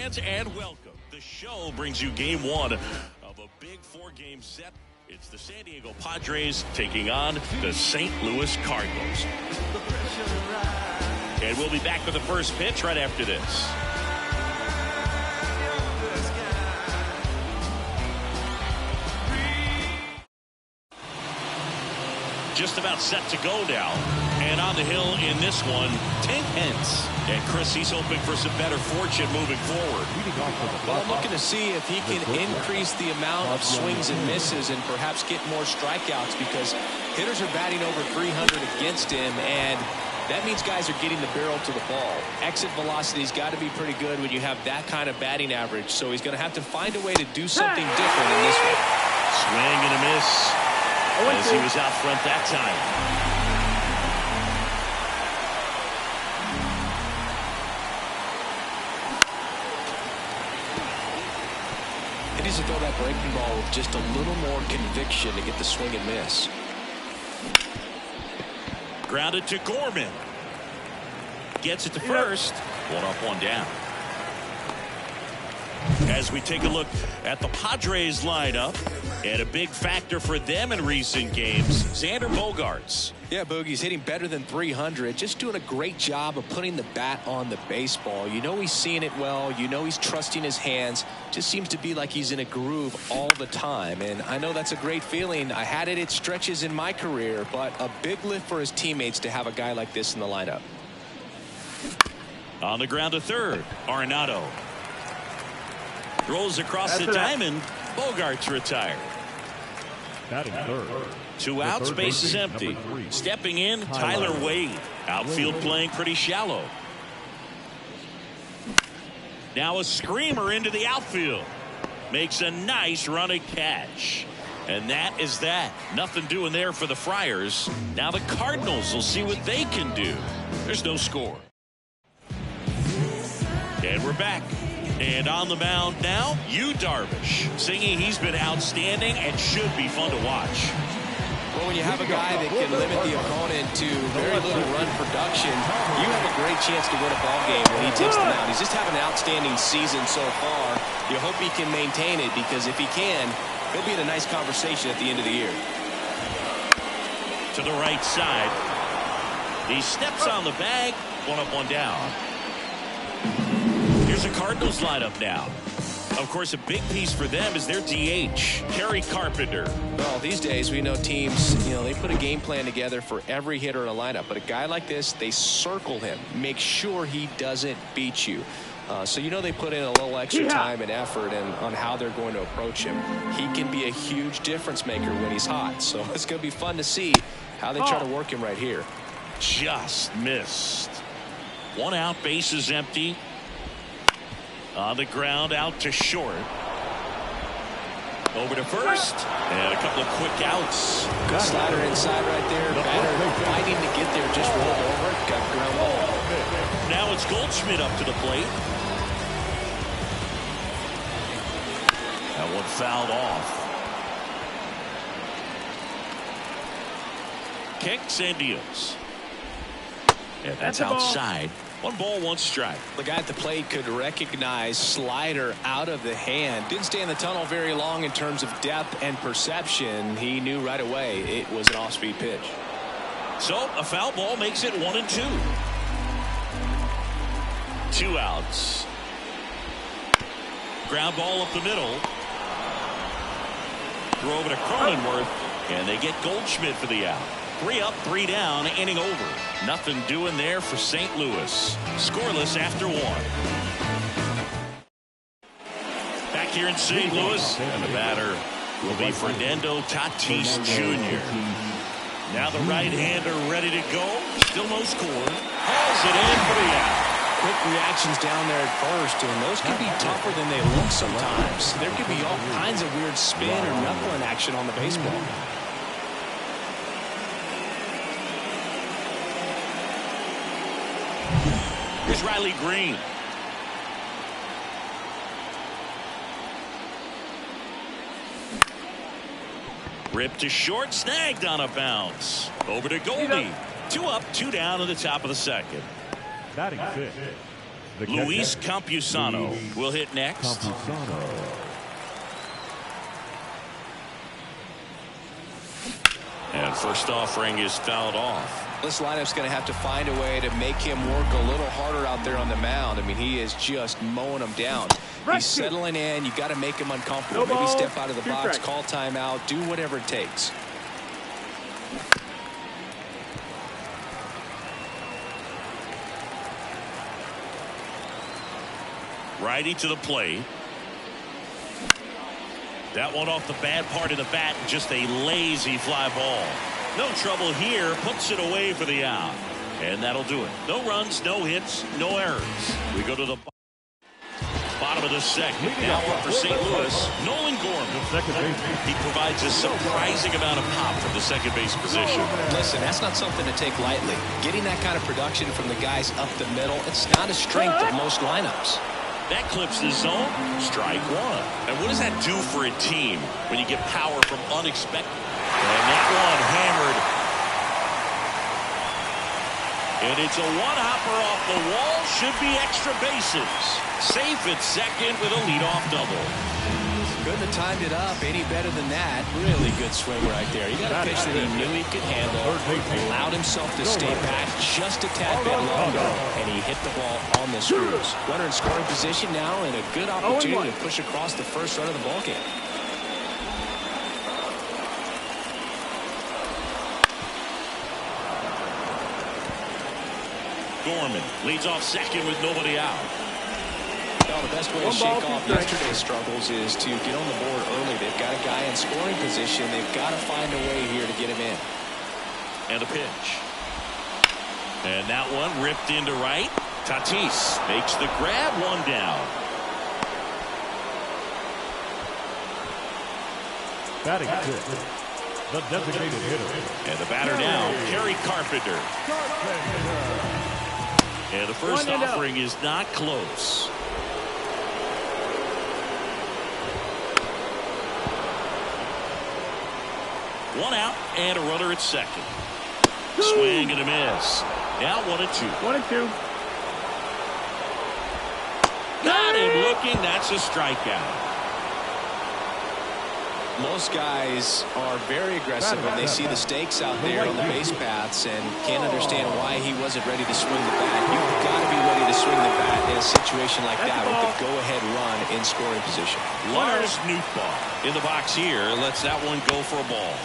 fans, and welcome. The show brings you game one of a big four-game set. It's the San Diego Padres taking on the St. Louis Cardinals. And we'll be back with the first pitch right after this. Just about set to go now. And on the hill in this one, Tank Hence. And Chris, he's hoping for some better fortune moving forward. Well, I'm looking to see if he can increase the amount of swings and misses and perhaps get more strikeouts, because hitters are batting over 300 against him, and that means guys are getting the barrel to the ball. Exit velocity's got to be pretty good when you have that kind of batting average, so he's going to have to find a way to do something different in this one. Swing and a miss as he was out front that time. He needs to throw that breaking ball with just a little more conviction to get the swing and miss. Grounded to Gorman. Gets it to first. One up, one down. As we take a look at the Padres lineup, and a big factor for them in recent games, Xander Bogaerts. Yeah, Boogie's hitting better than 300, just doing a great job of putting the bat on the baseball. You know he's seeing it well. You know he's trusting his hands. Just seems to be like he's in a groove all the time. And I know that's a great feeling. I had it at stretches in my career, but a big lift for his teammates to have a guy like this in the lineup. On the ground to third, Arenado. Rolls across the diamond. Bogaerts retired. Batting third. Two outs, base is empty. Stepping in, Tyler Wade. Outfield playing pretty shallow. Now a screamer into the outfield. Makes a nice running catch. And that is that. Nothing doing there for the Friars. Now the Cardinals will see what they can do. There's no score. And we're back. And on the mound now, Yu Darvish, singing he's been outstanding and should be fun to watch. Well, when you have a guy that can limit the opponent to very little run production, you have a great chance to win a ball game when he takes the mound. He's just having an outstanding season so far. You hope he can maintain it, because if he can, he'll be in a nice conversation at the end of the year. To the right side. He steps on the bag. One up, one down. Here's the Cardinals lineup now. Of course, a big piece for them is their DH, Kerry Carpenter. Well, these days we know teams, they put a game plan together for every hitter in a lineup. But a guy like this, they circle him, make sure he doesn't beat you. So they put in a little extra time and effort on how they're going to approach him. He can be a huge difference maker when he's hot. So it's going to be fun to see how they try to work him right here. Just missed. One out, base is empty. On the ground, out to short. Over to first. And a couple of quick outs. Good slider inside right there. Batter fighting to get there, just rolled over it. Got the ground ball. Now it's Goldschmidt up to the plate. That one fouled off. Kicks and deals. And that's outside. 1 ball, 1 strike. The guy at the plate could recognize slider out of the hand. Didn't stay in the tunnel very long in terms of depth and perception. He knew right away it was an off-speed pitch. So a foul ball makes it 1-2. 2 outs. Ground ball up the middle. Throw over to Cronenworth, and they get Goldschmidt for the out. 3 up, 3 down, inning over. Nothing doing there for St. Louis. Scoreless after 1. Back here in St. Louis, and the batter will be Fernando Tatis Jr. Now the right-hander ready to go. Still no score. Hauls it in for the out. Quick reactions down there at first, and those can be tougher than they look sometimes. There could be all kinds of weird spin or knuckling action on the baseball. Here's Riley Green. Ripped to short, snagged on a bounce. Over to Goldie. 2 up, 2 down to the top of the second. Batting fifth, Luis Campusano will hit next. And first offering is fouled off. This lineup's going to have to find a way to make him work a little harder out there on the mound. I mean, he is just mowing them down. He's settling in. You got to make him uncomfortable. Maybe step out of the box, call timeout, do whatever it takes. Righty to the plate. That one off the bad part of the bat, just a lazy fly ball. No trouble here, puts it away for the out. And that'll do it. No runs, no hits, no errors. We go to the bottom of the second. Now up for St. Louis, Nolan Gorman. He provides a surprising amount of pop from the second base position. Listen, that's not something to take lightly. Getting that kind of production from the guys up the middle, it's not a strength of most lineups. That clips the zone. Strike one. And what does that do for a team when you get power from unexpected? And that one hammered. And it's a one-hopper off the wall. Should be extra bases. Safe at second with a leadoff double. Couldn't have timed it up any better than that. Really good swing right there. He got a pitch that he knew he could handle. Allowed himself to stay back just a tad bit longer. And he hit the ball on the screws. Runner in scoring position now and a good opportunity to push across the first run of the ballgame. Gorman leads off second with nobody out. Well, the best way to shake off yesterday's struggles is to get on the board early. They've got a guy in scoring position. They've got to find a way here to get him in. And a pitch. And that one ripped into right. Tatis makes the grab, one down. Batting fifth, the designated hitter. And the batter now, Kerry Carpenter. And the first offering is not close. One out and a runner at second. Swing and a miss. Now 1-2. 1-2. Got him looking. That's a strikeout. Most guys are very aggressive when they see the stakes out there on the base paths and can't understand why he wasn't ready to swing the bat. You've got to be ready to swing the bat in a situation like that with the go-ahead run in scoring position. Lars Nootbaar in the box here lets that one go for a ball.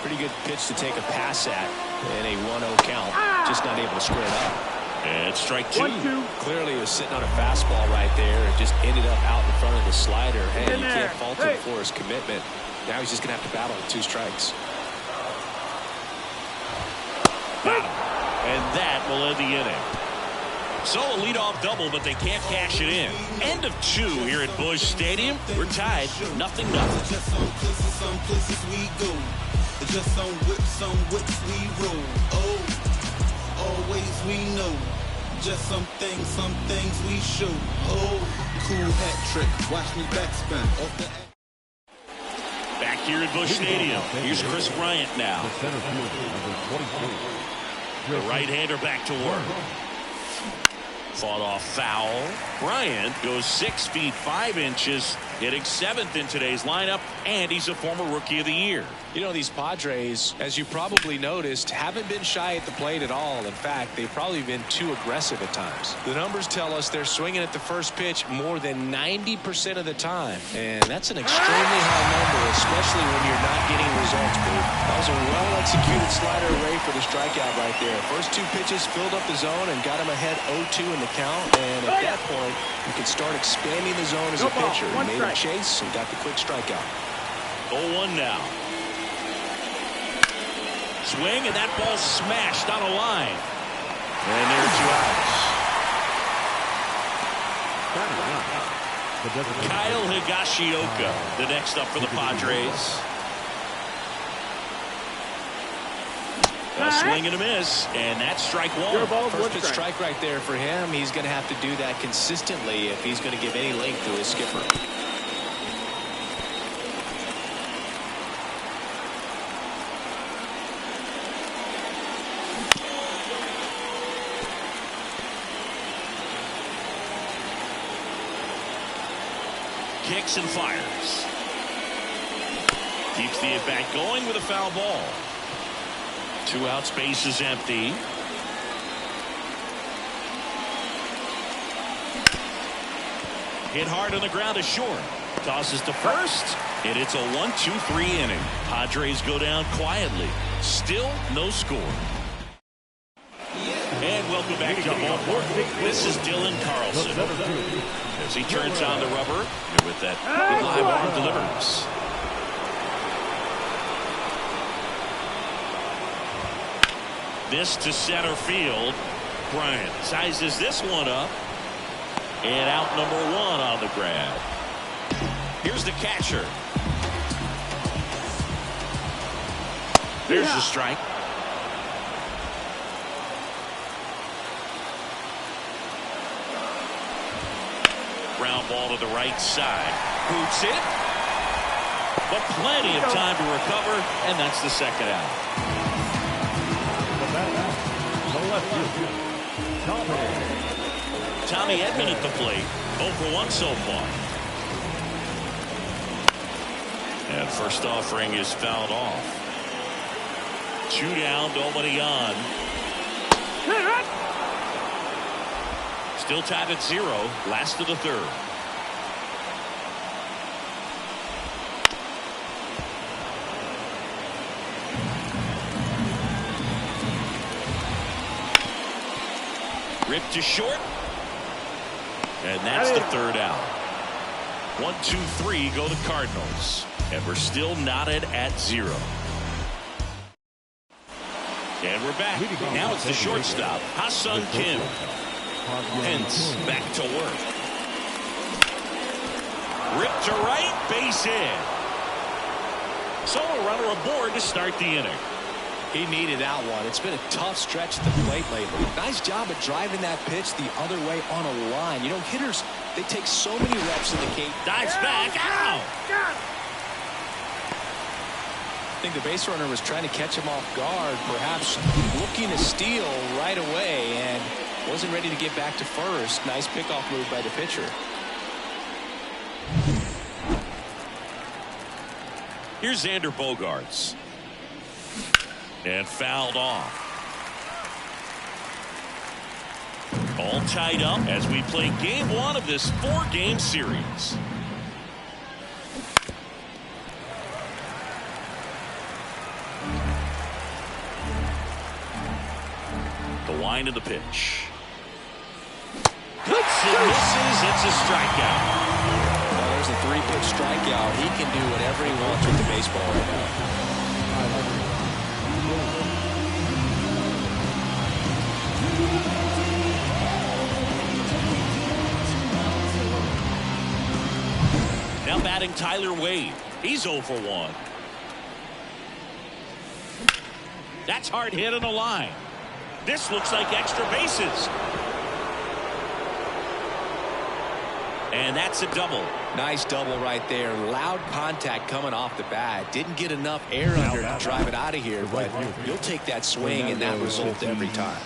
Pretty good pitch to take a pass at in a 1-0 count. Just not able to square it up. And strike two. 1-2. Clearly he was sitting on a fastball right there and just ended up out in front of the slider. Hey, you can't fault him for his commitment. Now he's just going to have to battle with 2 strikes. And that will end the inning. So a leadoff double, but they can't cash it in. End of 2 here at Busch Stadium. We're tied 0-0. Some places we go. Just some whips we roll. Oh, always we know. Just some things we show. Oh, cool hat trick. Watch me backspin off the. Back here at Busch Stadium. Here's Chris Bryant now. The center fielder, number 22. The right-hander back to work. Fought off foul. Bryant goes 6 feet 5 inches, hitting 7th in today's lineup, and he's a former Rookie of the Year. You know, these Padres, as you probably noticed, haven't been shy at the plate at all. In fact, they've probably been too aggressive at times. The numbers tell us they're swinging at the first pitch more than 90% of the time. And that's an extremely high number, especially when you're not getting results, Boo. That was a well-executed slider array for the strikeout right there. First 2 pitches filled up the zone and got him ahead 0-2 in the count. And at that point, you can start expanding the zone as a pitcher. He made a chase and got the quick strikeout. 0-1 now. Swing, and that ball smashed on a line. And there are 2 outs. Kyle Higashioka, the next up for the Padres. A swing and a miss, and that's strike 1. First pitch strike right there for him. He's going to have to do that consistently if he's going to give any length to his skipper. kicks and fires. Keeps the at-bat going with a foul ball. 2 outs, base is empty. Hit hard on the ground to short. Tosses to first, and it's a 1-2-3 inning. Padres go down quietly. Still no score. And welcome back to the ballpark. This is Dylan Carlson as he turns on the rubber and with that live arm delivers. This to center field. Bryant sizes this one up. And out number 1 on the grab. Here's the catcher. There's the strike. Ground ball to the right side. Boots it. But plenty of time to recover, and that's the second out. Tommy Edman at the plate. 0 for 1 so far. And first offering is fouled off. 2 down, nobody on. Still tied at 0. Last of the 3rd. Ripped to short. And that's the 3rd out. 1, 2, 3 go the Cardinals. And we're still knotted at 0. And we're back. Now it's the shortstop, Ha-Seong Kim. Hence back to work. Ripped to right, base hit. So a runner aboard to start the inning. He needed that one. It's been a tough stretch at the plate lately. Nice job at driving that pitch the other way on a line. You know, hitters, they take so many reps in the cage. Dives back. Ow! I think the base runner was trying to catch him off guard, perhaps looking to steal right away, and wasn't ready to get back to first. Nice pickoff move by the pitcher. Here's Xander Bogaerts. And fouled off. All tied up as we play game 1 of this 4-game series. The wind of the pitch. Hits and misses. It's a strikeout. Well, there's a 3-pitch strikeout. He can do whatever he wants with the baseball right now. Now batting Tyler Wade. He's 0 for 1. That's hard hit on the line. This looks like extra bases. And that's a double. Nice double right there. Loud contact coming off the bat. Didn't get enough air under to drive it out of here, but you'll take that swing and that result every time.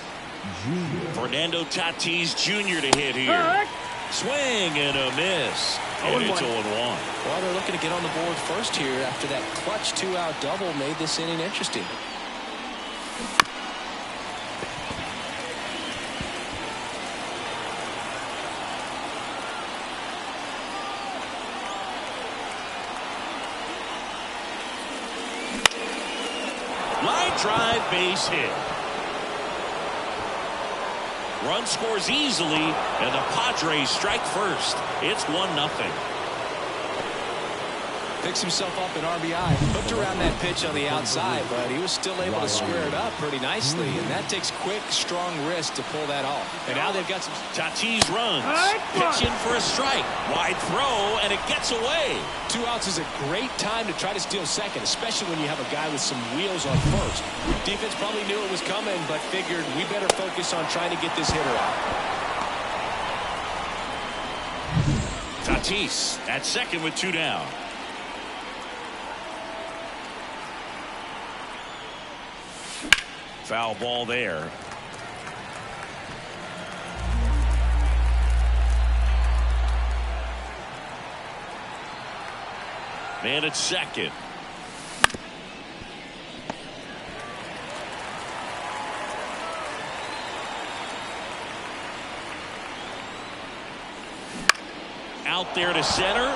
Fernando Tatis Jr. to hit here. Swing and a miss. And it's 0-1. Well, they're looking to get on the board first here after that clutch 2-out double made this inning interesting. Line drive, base hit. Run scores easily, and the Padres strike first. It's 1-0. Picks himself up an RBI. Hooked around that pitch on the outside, but he was still able to square it up pretty nicely, and that takes quick, strong wrist to pull that off. And now they've got some... Tatis runs. Pitch in for a strike. Wide throw, and it gets away. 2 outs is a great time to try to steal second, especially when you have a guy with some wheels on first. Defense probably knew it was coming, but figured we better focus on trying to get this hitter out. Tatis at second with 2 down. Foul ball there. Man at second. Out there to center.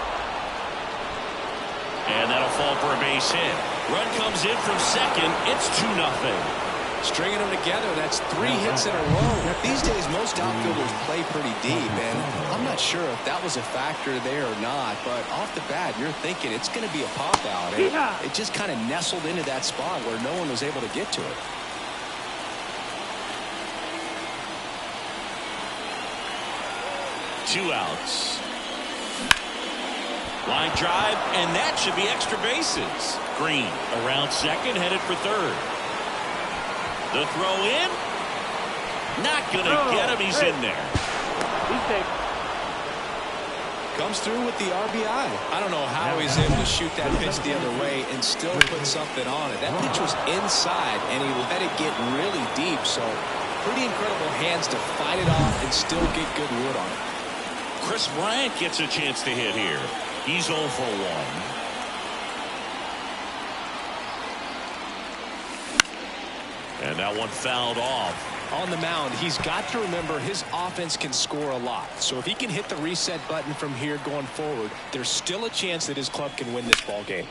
And that'll fall for a base hit. Run comes in from second. It's 2-0. Stringing them together, that's 3 hits in a row. These days, most outfielders play pretty deep, and I'm not sure if that was a factor there or not, but off the bat, you're thinking it's going to be a pop-out, and it just kind of nestled into that spot where no one was able to get to it. Two outs. Line drive, and that should be extra bases. Green around second, headed for third. The throw in. Not going to get him. He's in there. Comes through with the RBI. I don't know how he's able to shoot that pitch the other way and still put something on it. That pitch was inside, and he let it get really deep. So pretty incredible hands to fight it off and still get good wood on it. Chris Bryant gets a chance to hit here. He's 0 for 1. And that one fouled off. On the mound, he's got to remember his offense can score a lot. So if he can hit the reset button from here going forward, there's still a chance that his club can win this ball game.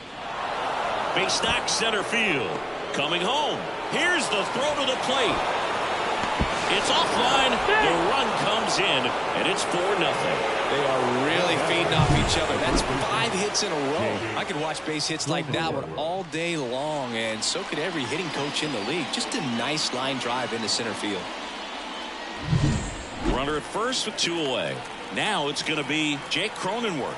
Base knock center field. Coming home. Here's the throw to the plate. It's offline. The run comes in, and it's 4-0. They are really feeding off each other. That's 5 hits in a row. I could watch base hits like that one all day long, and so could every hitting coach in the league. Just a nice line drive into center field. Runner at first with 2 away. Now it's going to be Jake Cronenworth.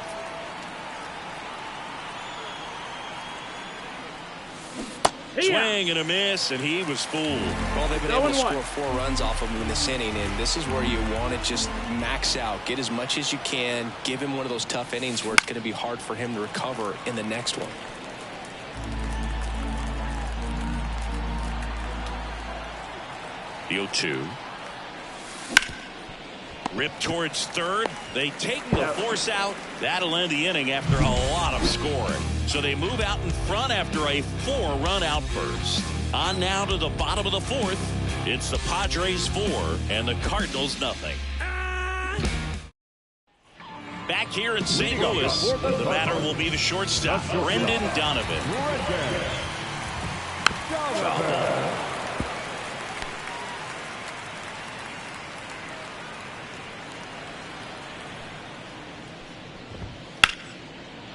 Swing and a miss, and he was fooled. Well, they've been able to score 4 runs off of him in this inning, and this is where you want to just max out. Get as much as you can. Give him one of those tough innings where it's going to be hard for him to recover in the next one. The 0-2. Ripped towards third. They take the force out. That'll end the inning after a lot of scoring. So they move out in front after a 4-run outburst. On now to the bottom of the 4th. It's the Padres 4 and the Cardinals 0. Back here in St. Louis, the batter will be the shortstop, Brendan Donovan. Foul ball.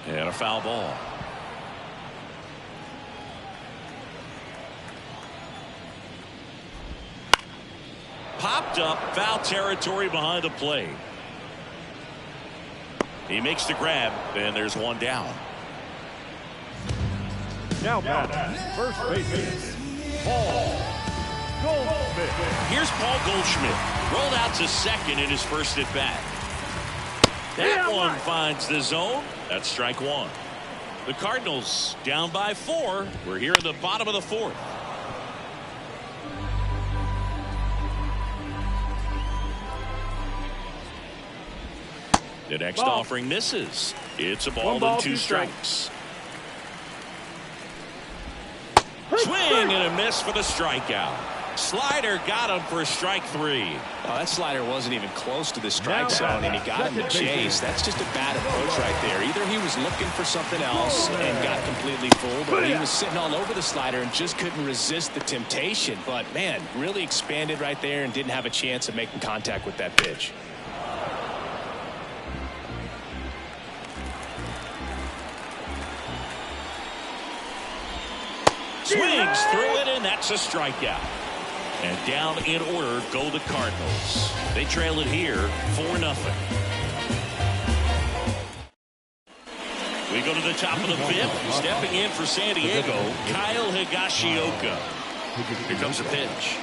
And a foul ball. Popped up, foul territory behind the plate. He makes the grab, and there's one down. Now batting, first baseman, Paul Goldschmidt. Here's Paul Goldschmidt. Rolled out to second in his first at bat. That one finds the zone. That's strike 1. The Cardinals down by 4. We're here in the bottom of the 4th. The next offering misses. It's a ball and 2 strikes. Swing and a miss for the strikeout. Slider got him for strike 3. Oh, that slider wasn't even close to the strike zone, and he got him to chase. That's just a bad approach right there. Either he was looking for something else and got completely fooled, or he was sitting all over the slider and just couldn't resist the temptation. But, man, really expanded right there and didn't have a chance of making contact with that pitch. Swings through it, and that's a strikeout. And down in order go the Cardinals. They trail it here 4-0. We go to the top of the 5th. Stepping in for San Diego, Kyle Higashioka. Here comes the pitch.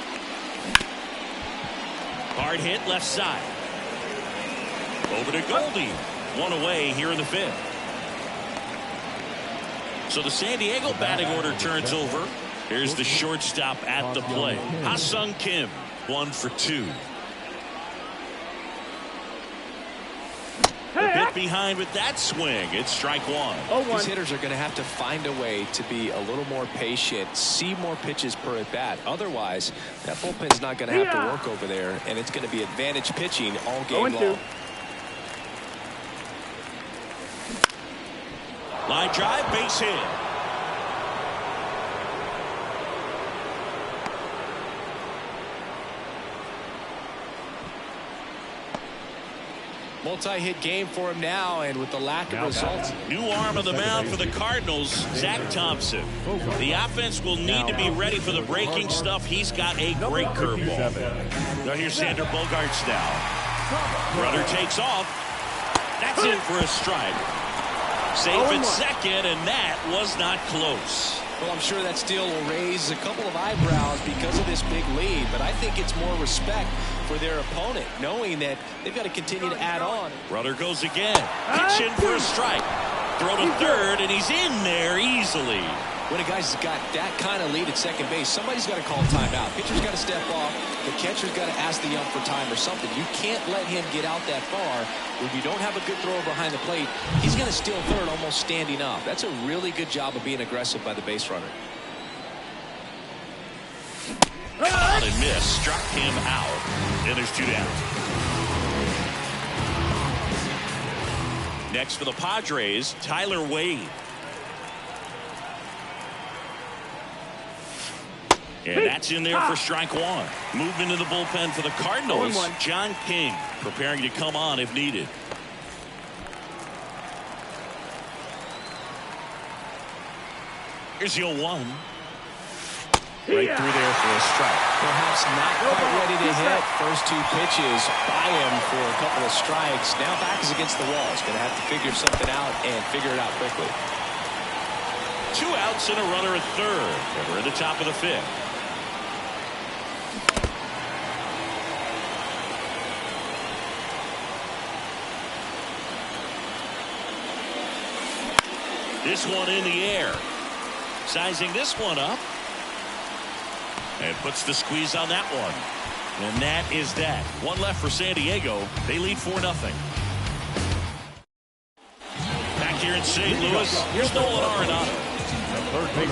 Hard hit left side. Over to Goldie. 1 away here in the 5th. So the San Diego batting order turns over. Here's the shortstop at the plate. Ha-Sung Kim, 1 for 2. The pitch left behind with that swing. It's strike one. These hitters are going to have to find a way to be a little more patient, see more pitches per at bat. Otherwise, that bullpen's not going to have to work over there, and it's going to be advantage pitching all game long. Line drive, base hit. Multi-hit game for him now, and with the lack of results. New arm of the mound for the Cardinals, Zach Thompson. The offense will need to be ready for the breaking stuff. He's got a great curveball. Now here's Xander Bogaerts now. Brother takes off. That's in for a strike. Safe at second, and that was not close. Well, I'm sure that steal will raise a couple of eyebrows because of this big lead, but I think it's more respect for their opponent, knowing that they've got to continue to add on. Brother goes again. Pitch in for a strike. Throw to third, and he's in there easily. When a guy's got that kind of lead at second base, somebody's got to call timeout. Pitcher's got to step off. The catcher's got to ask the ump for time or something. You can't let him get out that far. When you don't have a good thrower behind the plate, he's going to steal third almost standing up. That's a really good job of being aggressive by the base runner. Out and missed. Struck him out. And there's two down. Next for the Padres, Tyler Wade. And that's in there for strike one. Movement in the bullpen for the Cardinals. John King preparing to come on if needed. Here's the 0-1. Right through there for a strike. Perhaps not quite ready to hit. First two pitches by him for a couple of strikes. Now back is against the wall. He's going to have to figure something out and figure it out quickly. 2 outs and a runner at third. And we're at the top of the fifth. This one in the air. Sizing this one up. And puts the squeeze on that one. And that is that. One left for San Diego. They lead 4-0. Back here in St. Louis, here's Nolan Arenado.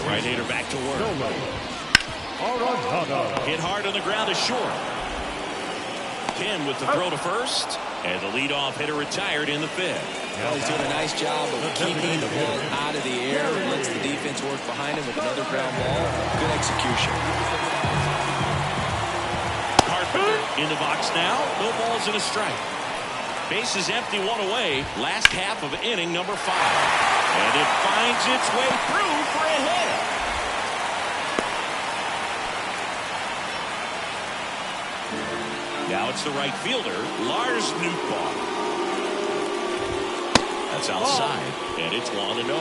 Right-hander back to work. Hit hard on the ground to short. Kim with the throw to first. And the leadoff hitter retired in the fifth. Well, he's doing a nice job of keeping the ball out of the air. Lets the defense work behind him with another ground ball. Good execution. Carpenter in the box now. No balls and a strike. Base is empty, one away. Last half of inning number 5. And it finds its way through for a hit. Now it's the right fielder, Lars Nootbaar. That's outside, and it's 1-0.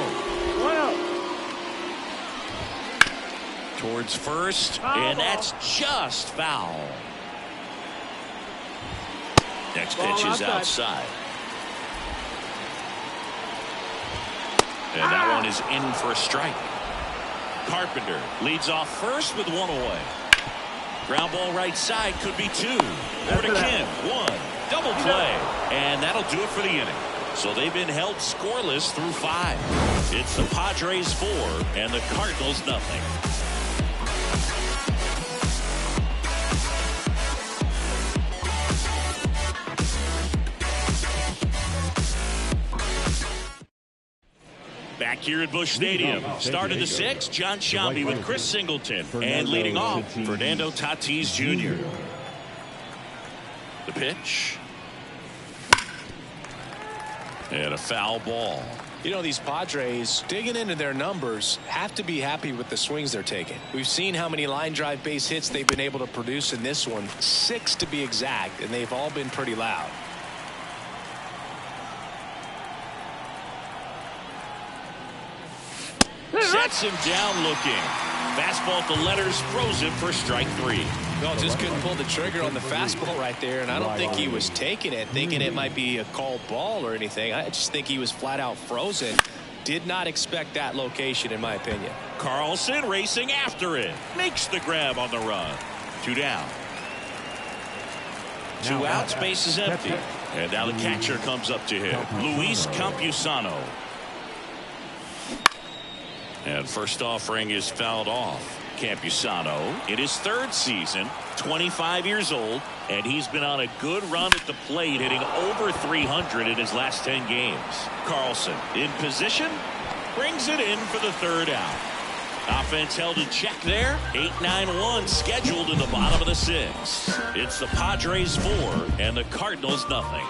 Towards first, and that's just foul. Next pitch is outside. And that one is in for a strike. Carpenter leads off first with 1 away. Ground ball right side, could be 2. Over to Kim, 1. Double play. And that'll do it for the inning. So they've been held scoreless through 5. It's the Padres 4 and the Cardinals nothing. Back here at Busch Stadium. Start of the 6th, John Sciambi with Chris Singleton. And leading off, Fernando Tatis Jr. The pitch. And a foul ball. You know, these Padres, digging into their numbers, have to be happy with the swings they're taking. We've seen how many line drive base hits they've been able to produce in this one. 6 to be exact, and they've all been pretty loud. Sets him down looking. Fastball at the letters, frozen for strike 3. No, just couldn't pull the trigger on the fastball right there, and I don't think he was taking it, thinking it might be a called ball or anything. I just think he was flat out frozen. Did not expect that location, in my opinion. Carlson racing after it. Makes the grab on the run. 2 down. 2 outs, base is empty. And now the catcher comes up to him, Luis Campusano. And first offering is fouled off. Campusano in his third season, 25 years old, and he's been on a good run at the plate, hitting over 300 in his last 10 games. Carlson in position, brings it in for the third out. Offense held in check there. 8-9-1 scheduled in the bottom of the sixth. It's the Padres 4 and the Cardinals nothing.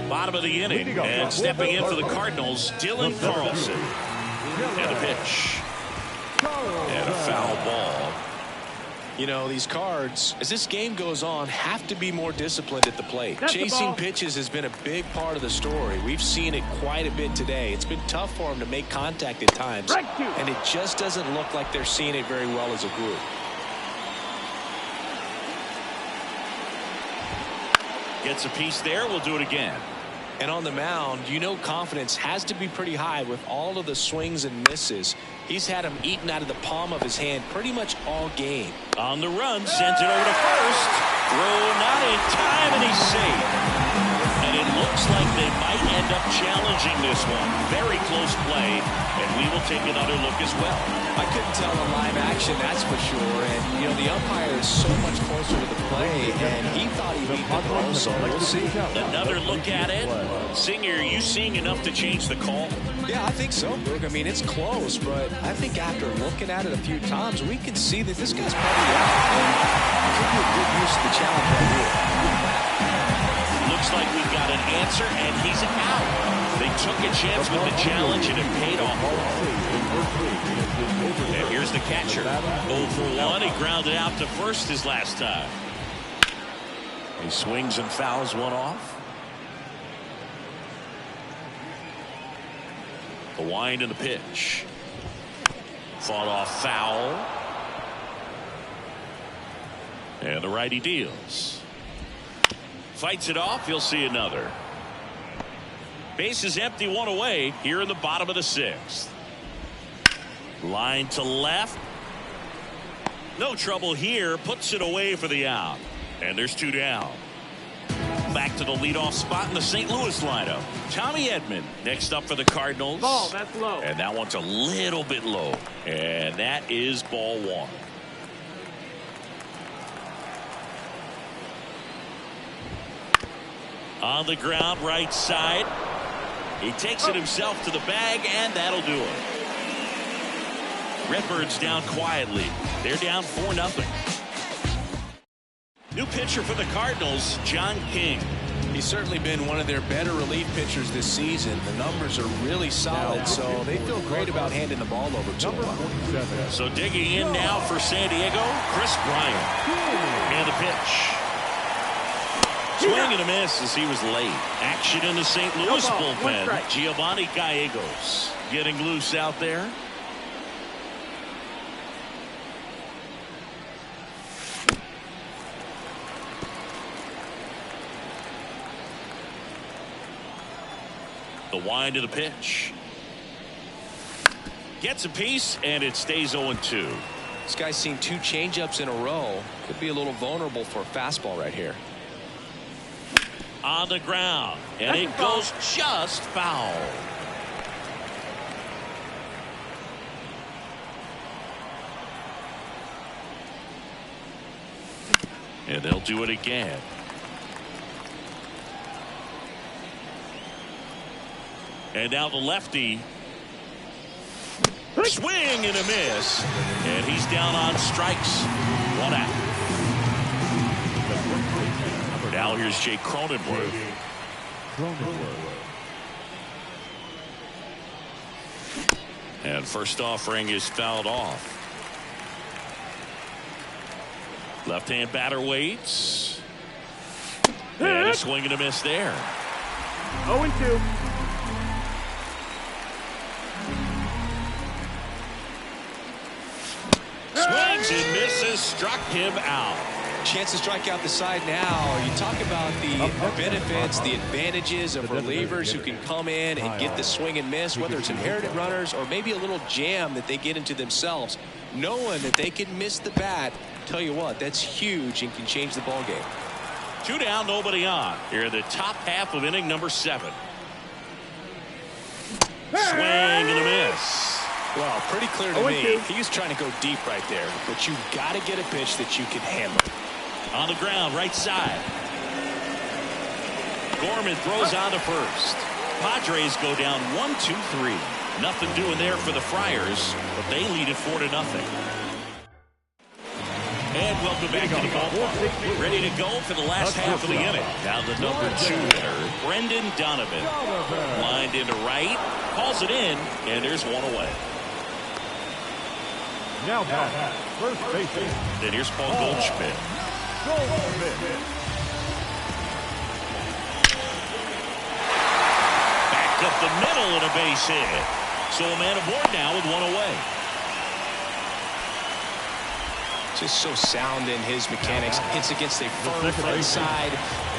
Bottom of the inning, and stepping in for the Cardinals, Dylan Carlson. And a pitch. And a foul ball. You know, these Cards, as this game goes on, have to be more disciplined at the plate. Chasing pitches has been a big part of the story. We've seen it quite a bit today. It's been tough for them to make contact at times, and it just doesn't look like they're seeing it very well as a group. Gets a piece there. We'll do it again. And on the mound, you know, confidence has to be pretty high with all of the swings and misses. He's had them eaten out of the palm of his hand pretty much all game. On the run, sends it over to first. Throw not in time, and he's safe. And it looks like they might end up challenging this one. Very close play, and we will take another look as well. I couldn't tell on live action, that's for sure. And, you know, the umpire is so much closer to the play, and he thought he beat the throw, so we'll see. Another look at it. Singer, are you seeing enough to change the call? Yeah, I think so, Luke. I mean, it's close, but I think after looking at it a few times, we can see that this guy's probably out. And could be a good use of the challenge right here. Looks like we've got an answer, and he's out. They took a chance with the challenge, and it paid off. And here's the catcher. 0 for 1. He grounded out to first his last time. He swings and fouls one off. The wind and the pitch. Fought off foul. And the righty deals. Fights it off. You'll see another. Base is empty, one away here in the bottom of the sixth. Line to left. No trouble here. Puts it away for the out. And there's 2 down. Back to the leadoff spot in the St. Louis lineup. Tommy Edman next up for the Cardinals. Ball, that's low. And that one's a little bit low. And that is ball 1. On the ground, right side. He takes it himself to the bag, and that'll do it. Redbirds down quietly. They're down 4-0. New pitcher for the Cardinals, John King. He's certainly been one of their better relief pitchers this season. The numbers are really solid, so they feel great about handing the ball over to him. So digging in now for San Diego, Chris Bryant. And the pitch. Swing and a miss as he was late. Action in the St. Louis bullpen. Giovanni Gallegos getting loose out there. The wind of the pitch. Gets a piece, and it stays 0-2. This guy's seen 2 changeups in a row. Could be a little vulnerable for a fastball right here. On the ground, and it goes just foul. And they'll do it again. And now the lefty. Swing and a miss. And he's down on strikes. 1 out. Now here's Jake Cronenworth. And first offering is fouled off. Left-hand batter waits. And a swing and a miss there. 0-2. Swings and misses, struck him out. Chance to strike out the side now. You talk about the benefits, the advantages of relievers who can come in and get the swing and miss, whether it's inherited runners or maybe a little jam that they get into themselves. Knowing that they can miss the bat, tell you what, that's huge and can change the ball game. 2 down, nobody on. Here in the top half of inning number 7. Swing and a miss. Well, pretty clear to me. He's trying to go deep right there, but you got to get a pitch that you can handle. On the ground, right side. Gorman throws on to first. Padres go down 1-2-3. Nothing doing there for the Friars, but they lead it 4-0. And welcome back to the ballpark. Ready to go for the last half of the inning. Now the number 2 hitter, Brendan Donovan. Lined into right, calls it in, and there's one away. Now back, first baseman. Then here's Paul Goldschmidt. Back up the middle and a base hit. So a man aboard now with one away. Just so sound in his mechanics. Hits against a firm front side,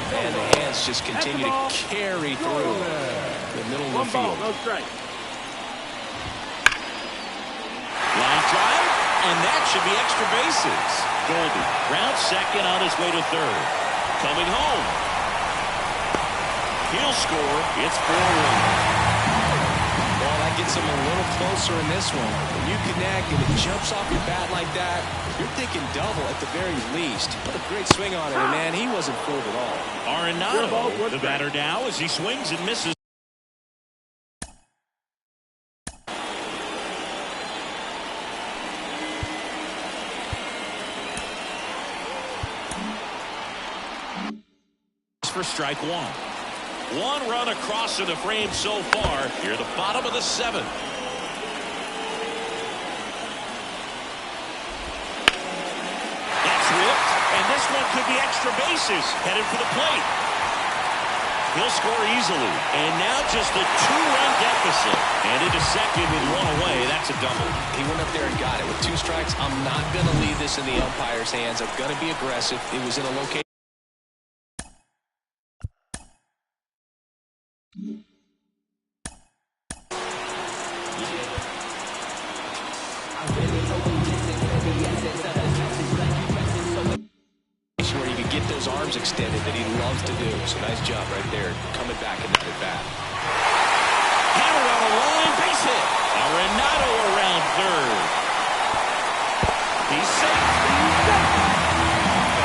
and the hands just continue to carry through the middle of the field. No strike. Line drive, and that should be extra bases. Goldie round second on his way to third. Coming home. He'll score. It's 4-1. Well, that gets him a little closer in this one. When you connect and it jumps off your bat like that, you're thinking double at the very least. What a great swing on it, and man, he wasn't fooled at all. Arenado, the batter now, as he swings and misses. For strike one. One run across in the frame so far. Here at the bottom of the 7th. That's ripped, and this one could be extra bases. Headed for the plate. He'll score easily, and now just a 2-run deficit. And into second with one away. That's a double. He went up there and got it with 2 strikes. I'm not going to leave this in the umpire's hands. I'm going to be aggressive. It was in a location. Where he could get those arms extended that he loves to do. So nice job right there, coming back into the bat. Hammer on a line, base hit. Arenado around third. He's safe.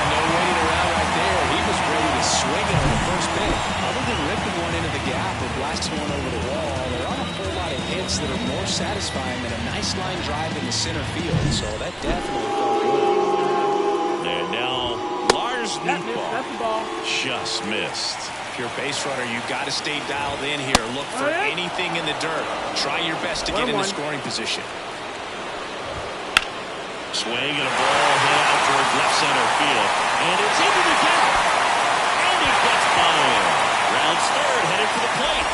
No waiting around right there. He was ready to swing it on the first pitch. Other than ripping one into the gap or blasting one over the wall, there aren't a whole lot of hits that are more satisfying than a nice line drive in the center field. So that definitely felt good. And now Lars Nootbaar just missed. If you're a base runner, you've got to stay dialed in here. Look for anything in the dirt. Try your best to get in the scoring position. Swing and a ball hit out toward left center field. And it's into the gap. And he gets by him. Rounds third, headed for the plate.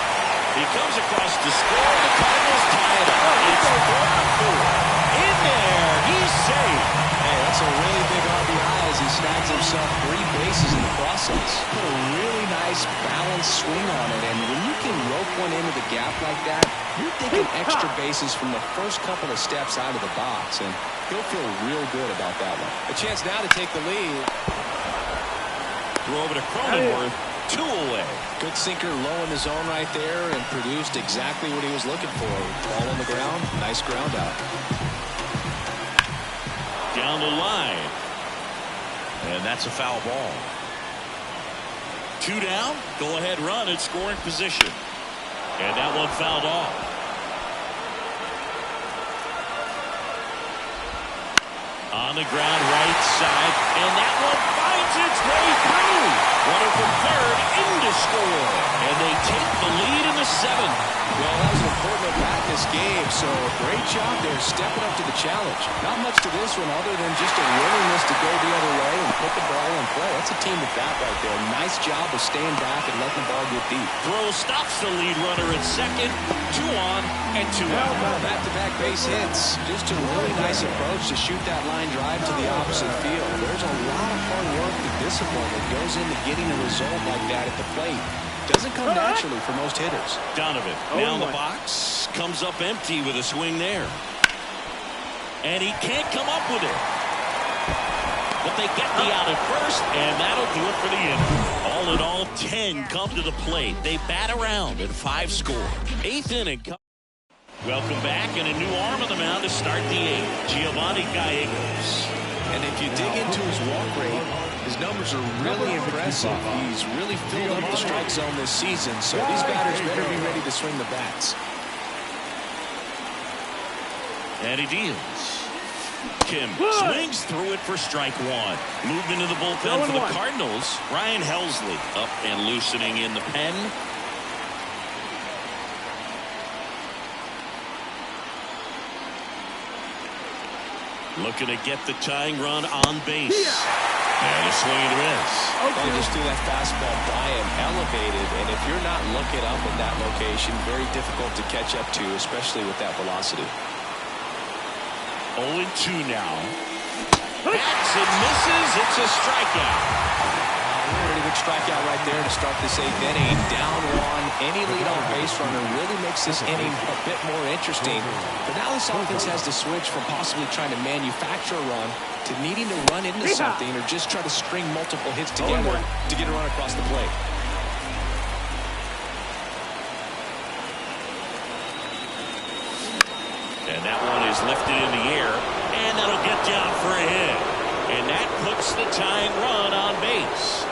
He comes across to score. The Cardinals tie it up. It's 4-4. In there. He's safe. Hey, that's a really big RBI as he snags himself 3 bases in the process. Put a really nice balanced swing on it, and when you can rope one into the gap like that, you're thinking extra bases from the first couple of steps out of the box, and he'll feel real good about that one. A chance now to take the lead. Throw over to Cronenworth. 2 away. Good sinker low in the zone right there and produced exactly what he was looking for. Ball on the ground, nice ground out. Down the line. And that's a foul ball. 2 down. Go ahead run in scoring position. And that one fouled off. On the ground right side. And that one finds its way through. Runner from third into score. And they take the lead in the 7th. Well, that was an important at-bat this game, so great job there stepping up to the challenge. Not much to this one other than just a willingness to go the other way and put the ball in play. That's a team at bat right there. Nice job of staying back and letting the ball get deep. Throw stops the lead runner at second. 2 on and 2 out. Back-to-back base hits. Just a really nice approach to shoot that line drive to the opposite field. There's a lot of hard work and discipline that goes into getting a result like that at the plate. Doesn't come naturally for most hitters. Donovan now in the box. Comes up empty with a swing there. And he can't come up with it. but they get the out at first, and that'll do it for the inning. All in all, 10 come to the plate. They bat around and 5 score. 8th inning. Welcome back, and a new arm on the mound to start the 8th. Giovanni Gallegos. And if you dig into his walk rate, his numbers are really impressive. He's really filled up the strike zone this season, so these batters better be ready to swing the bats. And he deals. Kim swings through it for strike 1. Movement in the bullpen for the Cardinals. Ryan Helsley up and loosening in the pen. Looking to get the tying run on base. And a swing and a miss. Well, just threw that fastball by him, elevated, and if you're not looking up in that location, very difficult to catch up to, especially with that velocity. 0-2 now. Bats and misses. It's a strikeout. Pretty good strikeout right there to start this 8th inning. Down 1. Any leadoff base runner really makes this inning a bit more interesting. But now this offense has to switch from possibly trying to manufacture a run to needing to run into something or just try to string multiple hits together to get a run across the plate. And that one is lifted in the air, and that'll get down for a hit. And that puts the tying run on base.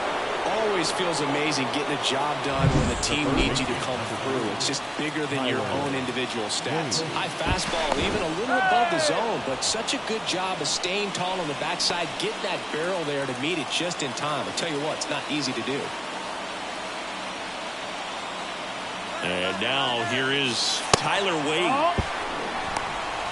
Always feels amazing getting a job done when the team needs you to come through. It's just bigger than your own individual stats. High fastball, even a little above the zone, but such a good job of staying tall on the backside, getting that barrel there to meet it just in time. I'll tell you what, it's not easy to do. And now here is Tyler Wade.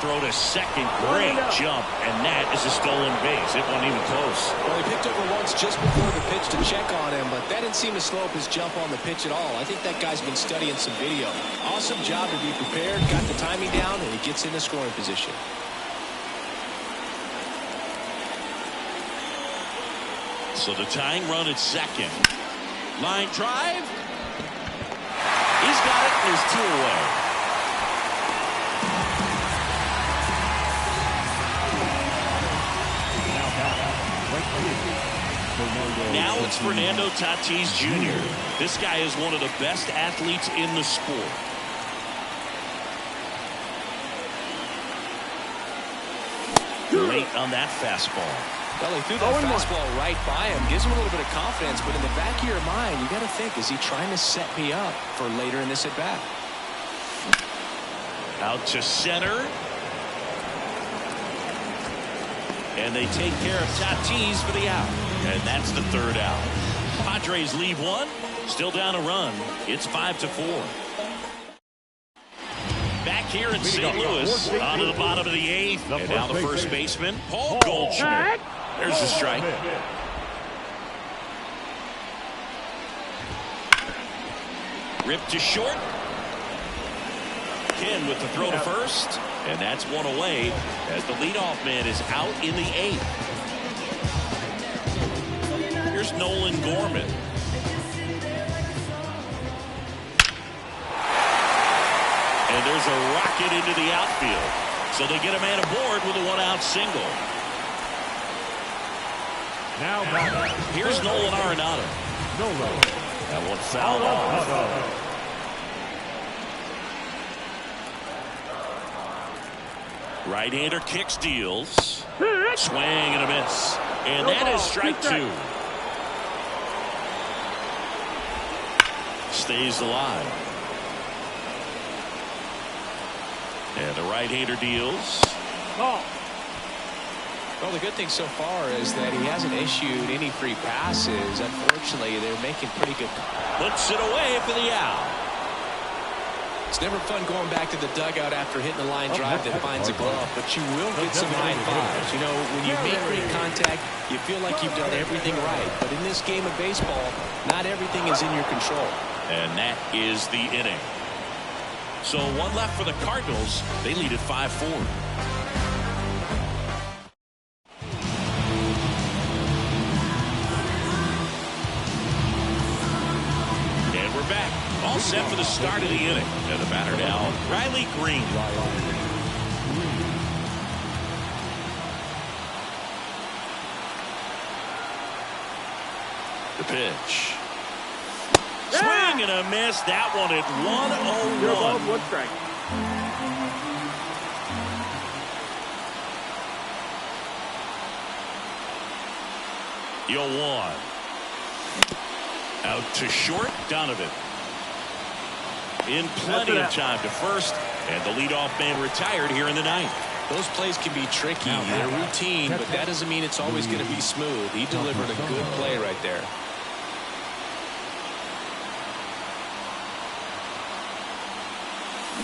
Throw to second, great jump, and that is a stolen base. It wasn't even close. Well, he picked over once just before the pitch to check on him, but that didn't seem to slow up his jump on the pitch at all. I think that guy's been studying some video. Awesome job to be prepared, got the timing down, and he gets in the scoring position. So the tying run at second. Line drive. He's got it, and there's 2 away. Now it's Fernando Tatis Jr. This guy is one of the best athletes in the sport. Late on that fastball. Well, he threw that fastball right by him. Gives him a little bit of confidence, but in the back of your mind, you got to think, is he trying to set me up for later in this at-bat? Out to center. And they take care of Tatis for the out. And that's the 3rd out. Padres leave 1. Still down a run. It's 5-4. Back here in St. Louis. On to the bottom of the 8th. And now the first baseman, Paul Goldschmidt. There's the strike. Ripped to short. Ken with the throw to first. And that's 1 away as the leadoff man is out in the 8th. Here's Nolan Gorman. And there's a rocket into the outfield. So they get a man aboard with a 1-out single. Now here's Nolan Arenado. That one fouled off. Right-hander kicks, deals. Swing and a miss. And that is strike 2. Stays alive. And the right-hander deals. Well, the good thing so far is that he hasn't issued any free passes. Unfortunately, they're making pretty good. Puts it away for the out. It's never fun going back to the dugout after hitting a line drive that finds a glove, but you will get some high fives. You know, when you make great contact, you feel like you've done everything right. But in this game of baseball, not everything is in your control. And that is the inning. So 1 left for the Cardinals. They lead at 5-4. And we're back. All set for the start of the inning. And the batter now, Riley Green. pitch. Swing and a miss. That one at 0 balls, 1-0-1. 1 strike. One. Out to short, Donovan. In plenty of time to first, and the leadoff man retired here in the ninth. Those plays can be tricky. They're routine, but that doesn't mean it's always going to be smooth. He delivered a good play right there.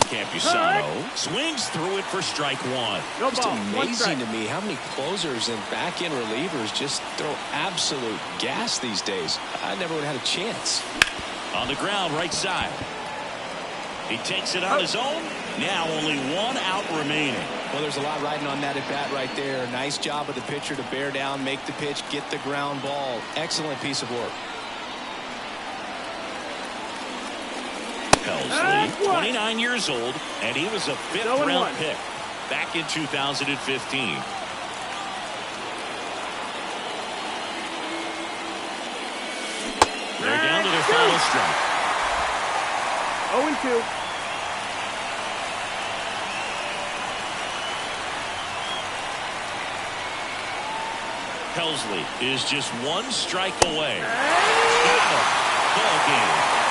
Campusano swings through it for strike one. No Just ball, 1 amazing strike. to me how many closers and back-end relievers just throw absolute gas these days. I never would have had a chance. On the ground, right side. He takes it on his own. Now only 1 out remaining. Well, there's a lot riding on that at bat right there. Nice job of the pitcher to bear down, make the pitch, get the ground ball. Excellent piece of work. Helsley, 29 years old, and he was a 5th-round pick back in 2015. They're down to their final strike. 0-2. Helsley is just 1 strike away. Ball game.